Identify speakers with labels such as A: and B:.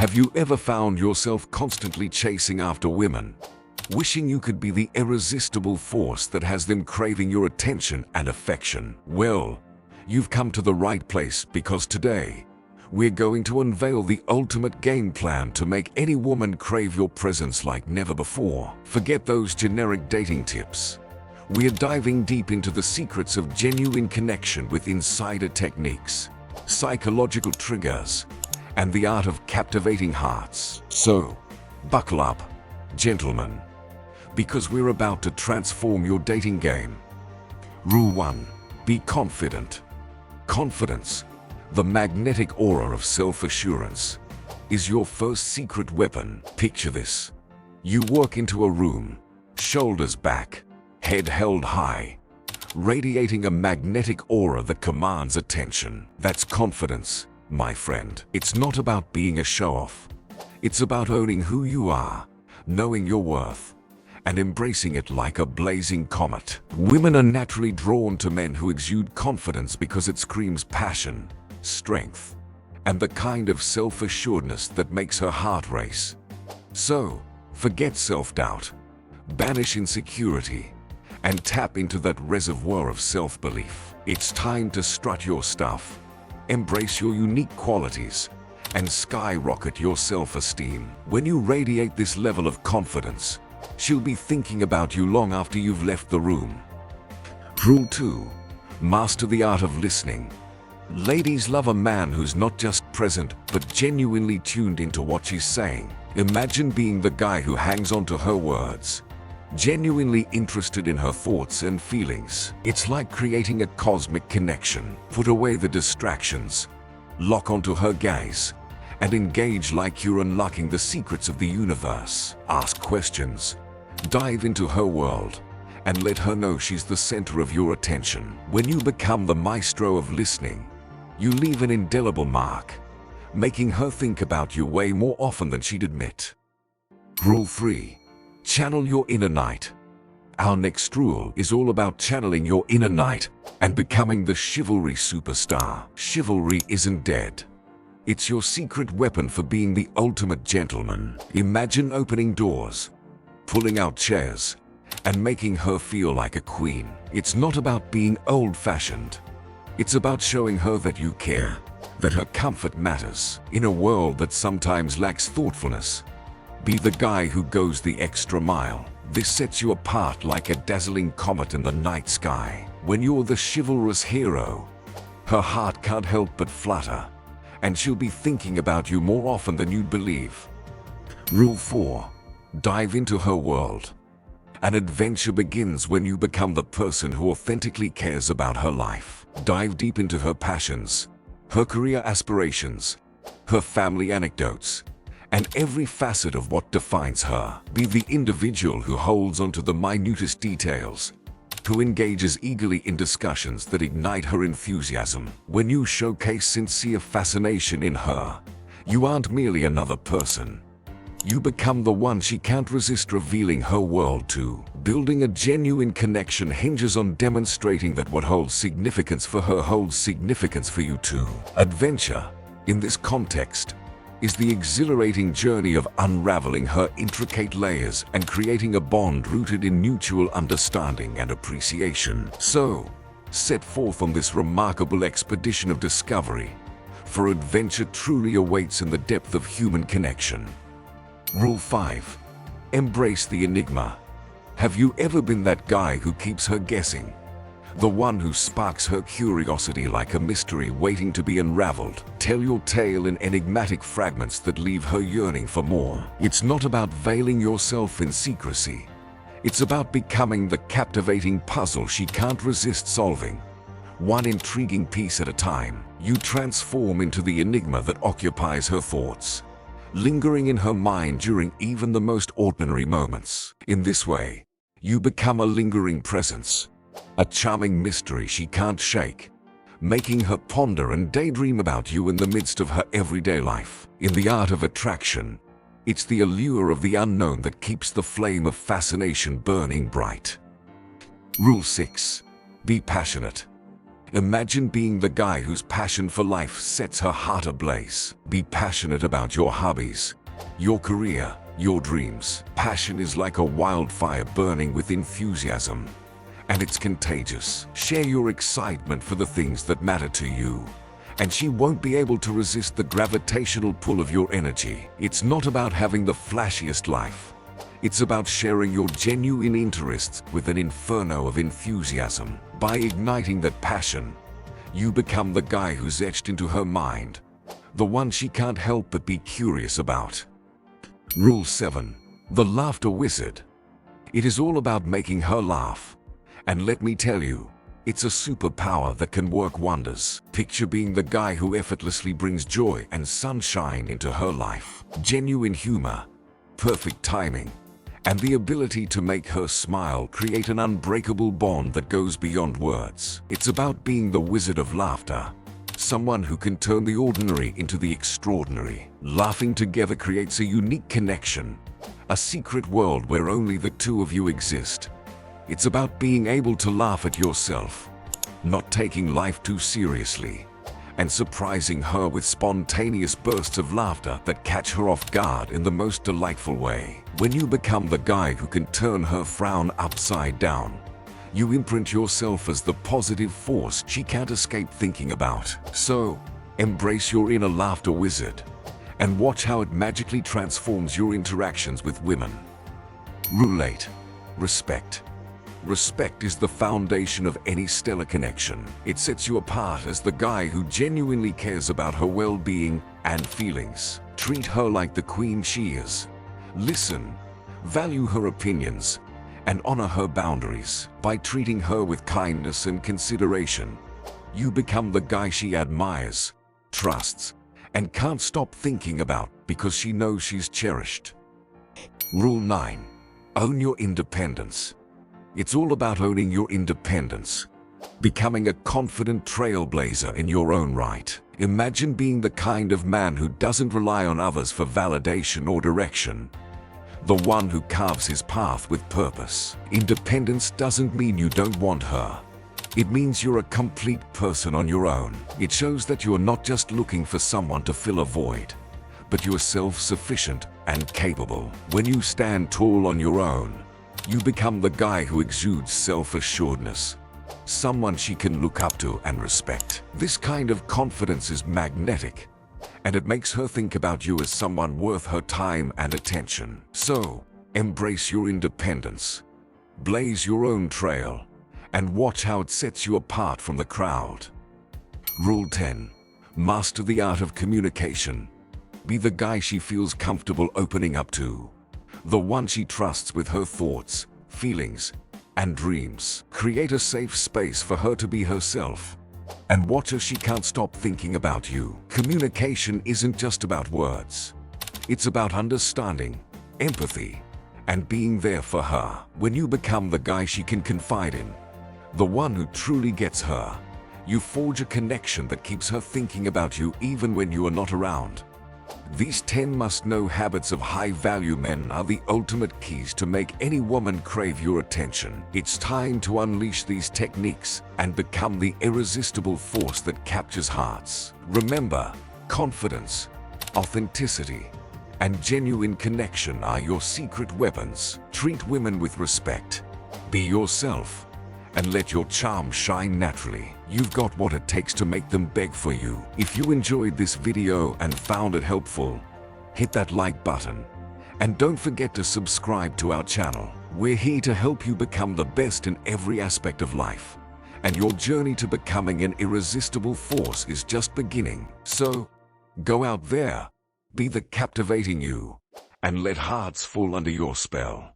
A: Have you ever found yourself constantly chasing after women, wishing you could be the irresistible force that has them craving your attention and affection? Well, you've come to the right place, because today, we're going to unveil the ultimate game plan to make any woman crave your presence like never before. Forget those generic dating tips. We're diving deep into the secrets of genuine connection with insider techniques, psychological triggers, and the art of captivating hearts. So, buckle up, gentlemen, because we're about to transform your dating game. Rule 1. Be confident. Confidence, the magnetic aura of self-assurance, is your first secret weapon. Picture this. You walk into a room, shoulders back, head held high, radiating a magnetic aura that commands attention. That's confidence, my friend. It's not about being a show-off. It's about owning who you are, knowing your worth, and embracing it like a blazing comet. Women are naturally drawn to men who exude confidence because it screams passion, strength, and the kind of self-assuredness that makes her heart race. So, forget self-doubt, banish insecurity, and tap into that reservoir of self-belief. It's time to strut your stuff, embrace your unique qualities, and skyrocket your self-esteem. When you radiate this level of confidence, she'll be thinking about you long after you've left the room. Rule 2. Master the art of listening. Ladies love a man who's not just present, but genuinely tuned into what she's saying. Imagine being the guy who hangs on to her words, genuinely interested in her thoughts and feelings. It's like creating a cosmic connection. Put away the distractions, lock onto her gaze, and engage like you're unlocking the secrets of the universe. Ask questions, dive into her world, and let her know she's the center of your attention. When you become the maestro of listening, you leave an indelible mark, making her think about you way more often than she'd admit. Rule 3. Channel your inner knight. Our next rule is all about channeling your inner knight and becoming the chivalry superstar. Chivalry isn't dead. It's your secret weapon for being the ultimate gentleman. Imagine opening doors, pulling out chairs, and making her feel like a queen. It's not about being old-fashioned. It's about showing her that you care, that her comfort matters. In a world that sometimes lacks thoughtfulness, be the guy who goes the extra mile. This sets you apart like a dazzling comet in the night sky. When you're the chivalrous hero, her heart can't help but flutter, and she'll be thinking about you more often than you'd believe. Rule 4. Dive into her world. An adventure begins when you become the person who authentically cares about her life. Dive deep into her passions, her career aspirations, her family anecdotes, and every facet of what defines her. Be the individual who holds onto the minutest details, who engages eagerly in discussions that ignite her enthusiasm. When you showcase sincere fascination in her, you aren't merely another person. You become the one she can't resist revealing her world to. Building a genuine connection hinges on demonstrating that what holds significance for her holds significance for you too. Adventure, in this context, is the exhilarating journey of unraveling her intricate layers and creating a bond rooted in mutual understanding and appreciation. So, set forth on this remarkable expedition of discovery, for adventure truly awaits in the depth of human connection. Rule 5. Embrace the enigma. Have you ever been that guy who keeps her guessing? The one who sparks her curiosity like a mystery waiting to be unraveled. Tell your tale in enigmatic fragments that leave her yearning for more. It's not about veiling yourself in secrecy. It's about becoming the captivating puzzle she can't resist solving. One intriguing piece at a time, you transform into the enigma that occupies her thoughts, lingering in her mind during even the most ordinary moments. In this way, you become a lingering presence, a charming mystery she can't shake, making her ponder and daydream about you in the midst of her everyday life. In the art of attraction, it's the allure of the unknown that keeps the flame of fascination burning bright. Rule 6. Be passionate. Imagine being the guy whose passion for life sets her heart ablaze. Be passionate about your hobbies, your career, your dreams. Passion is like a wildfire burning with enthusiasm, and it's contagious. Share your excitement for the things that matter to you, and she won't be able to resist the gravitational pull of your energy. It's not about having the flashiest life. It's about sharing your genuine interests with an inferno of enthusiasm. By igniting that passion, you become the guy who's etched into her mind, the one she can't help but be curious about. Rule 7. The Laughter Wizard. It is all about making her laugh. And let me tell you, it's a superpower that can work wonders. Picture being the guy who effortlessly brings joy and sunshine into her life. Genuine humor, perfect timing, and the ability to make her smile create an unbreakable bond that goes beyond words. It's about being the wizard of laughter, someone who can turn the ordinary into the extraordinary. Laughing together creates a unique connection, a secret world where only the two of you exist. It's about being able to laugh at yourself, not taking life too seriously, and surprising her with spontaneous bursts of laughter that catch her off guard in the most delightful way. When you become the guy who can turn her frown upside down, you imprint yourself as the positive force she can't escape thinking about. So, embrace your inner laughter wizard, and watch how it magically transforms your interactions with women. Rule 8. Respect. Respect is the foundation of any stellar connection. It sets you apart as the guy who genuinely cares about her well-being and feelings. Treat her like the queen she is. Listen, value her opinions, and honor her boundaries. By treating her with kindness and consideration, you become the guy she admires, trusts, and can't stop thinking about because she knows she's cherished. Rule 9. Own your independence. It's all about owning your independence, becoming a confident trailblazer in your own right. Imagine being the kind of man who doesn't rely on others for validation or direction, the one who carves his path with purpose. Independence doesn't mean you don't want her. It means you're a complete person on your own. It shows that you're not just looking for someone to fill a void, but you're self-sufficient and capable. When you stand tall on your own, you become the guy who exudes self-assuredness, someone she can look up to and respect. This kind of confidence is magnetic, and it makes her think about you as someone worth her time and attention. So, embrace your independence, blaze your own trail, and watch how it sets you apart from the crowd. Rule 10. Master the art of communication. Be the guy she feels comfortable opening up to, the one she trusts with her thoughts, feelings, and dreams. Create a safe space for her to be herself, and watch as she can't stop thinking about you. Communication isn't just about words. It's about understanding, empathy, and being there for her. When you become the guy she can confide in, the one who truly gets her, you forge a connection that keeps her thinking about you even when you are not around. These 10 must-know habits of high-value men are the ultimate keys to make any woman crave your attention. It's time to unleash these techniques and become the irresistible force that captures hearts. Remember, confidence, authenticity, and genuine connection are your secret weapons. Treat women with respect. Be yourself, and let your charm shine naturally. You've got what it takes to make them beg for you. If you enjoyed this video and found it helpful, hit that like button. And don't forget to subscribe to our channel. We're here to help you become the best in every aspect of life. And your journey to becoming an irresistible force is just beginning. So, go out there, be the captivating you, and let hearts fall under your spell.